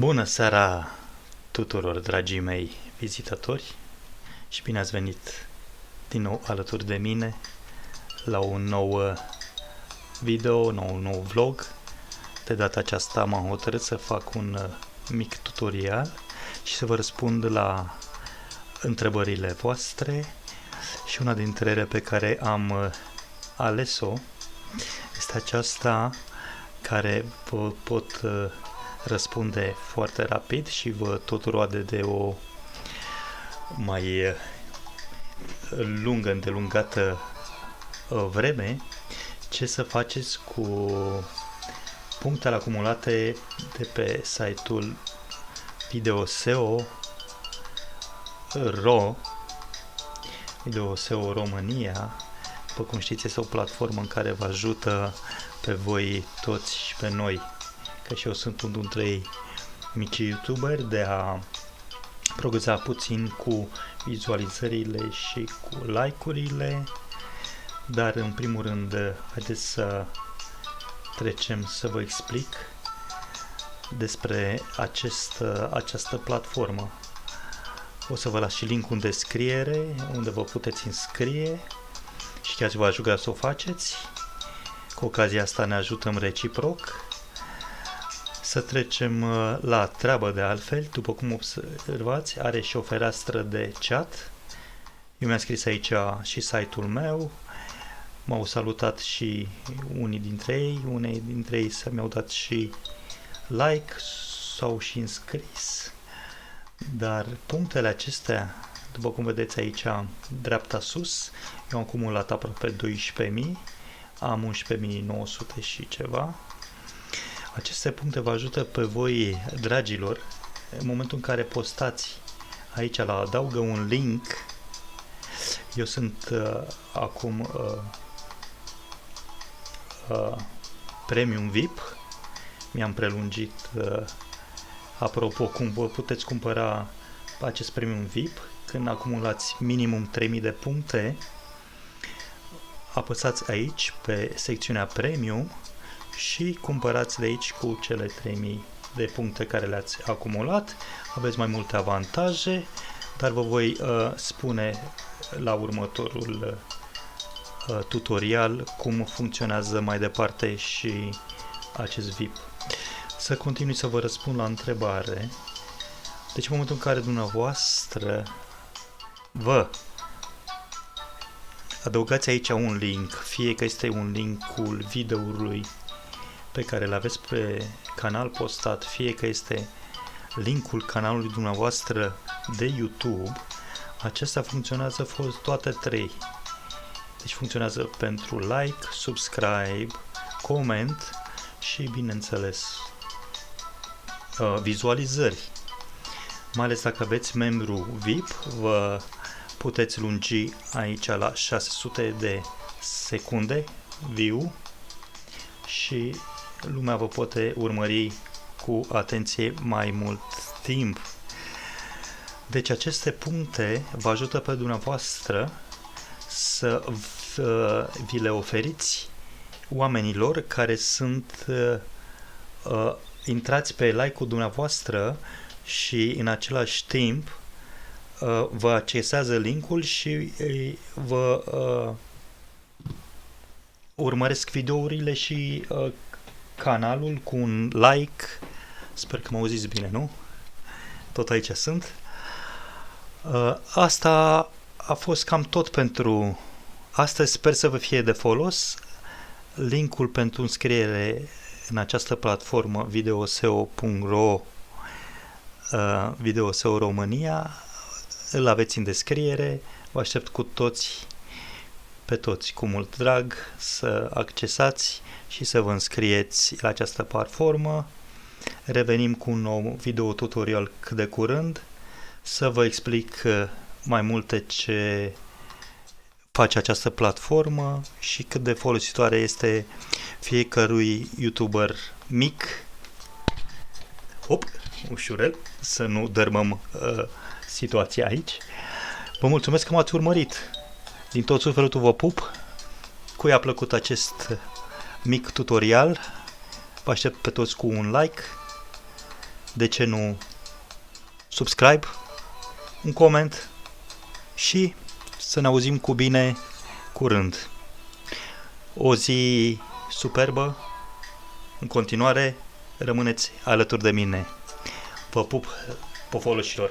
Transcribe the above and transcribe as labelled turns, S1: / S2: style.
S1: Bună seara tuturor, dragii mei vizitatori, și bine ați venit din nou alături de mine la un nou video, un nou vlog. De data aceasta m-am hotărât să fac un mic tutorial și să vă răspund la întrebările voastre, și una dintre ele pe care am ales-o este aceasta care vă pot răspunde foarte rapid și vă tot roade de o mai îndelungată vreme: ce să faceți cu punctele acumulate de pe site-ul Video.SEO.ro. Video.SEO România, după cum știți, este o platformă în care vă ajută pe voi toți și pe noi, că și eu sunt unul dintre ei, mici youtuberi, de a progresa puțin cu vizualizările și cu like-urile. Dar în primul rând, haideți să trecem să vă explic despre această platformă. O să vă las și link în descriere, unde vă puteți înscrie și chiar vă ajută să o faceți. Cu ocazia asta ne ajutăm reciproc. Să trecem la treabă. De altfel, după cum observați, are și o fereastră de chat. Eu mi-am scris aici și site-ul meu. M-au salutat și unii dintre ei mi-au dat și like, s-au și înscris. Dar punctele acestea, după cum vedeți aici, dreapta sus, eu am acumulat aproape 12.000, am 11.900 și ceva. Aceste puncte vă ajută pe voi, dragilor, în momentul în care postați aici la adaugă un link. Eu sunt acum Premium VIP, mi-am prelungit, apropo, cum vă puteți cumpăra acest Premium VIP: când acumulați minimum 3000 de puncte, apăsați aici pe secțiunea Premium și cumpărați de aici cu cele 3000 de puncte care le-ați acumulat. Aveți mai multe avantaje, dar vă voi spune la următorul tutorial cum funcționează mai departe și acest VIP. Să continui să vă răspund la întrebare. Deci în momentul în care dumneavoastră vă adăugați aici un link, fie că este un linkul videoului pe care îl aveți pe canal postat, fie că este linkul canalului dumneavoastră de YouTube, acesta funcționează toate trei. Deci funcționează pentru like, subscribe, comment și, bineînțeles, vizualizări. Mai ales dacă aveți membru VIP, vă puteți lungi aici la 600 de secunde view și lumea vă poate urmări cu atenție mai mult timp. Deci aceste puncte vă ajută pe dumneavoastră să vi le oferiți oamenilor care sunt intrați pe like-ul dumneavoastră și în același timp vă accesează linkul și vă urmăresc videourile și canalul cu un like. Sper că mă auziți bine, nu? Tot aici sunt. Asta a fost cam tot pentru astăzi. Sper să vă fie de folos. Linkul pentru înscriere în această platformă Video.SEO.ro, Video.SEO România, îl aveți în descriere. Vă aștept pe toți cu mult drag să accesați și să vă înscrieți la această platformă. Revenim cu un nou video tutorial cât de curând, să vă explic mai multe ce face această platformă și cât de folositoare este fiecărui YouTuber mic. Ușurel, să nu dărmăm situația aici. Vă mulțumesc că m-ați urmărit. Din tot sufletul vă pup. Cui a plăcut acest mic tutorial, vă aștept pe toți cu un like de ce nu subscribe, un coment și să ne auzim cu bine curând. O zi superbă, în continuare rămâneți alături de mine. Vă pup, pofoloșilor!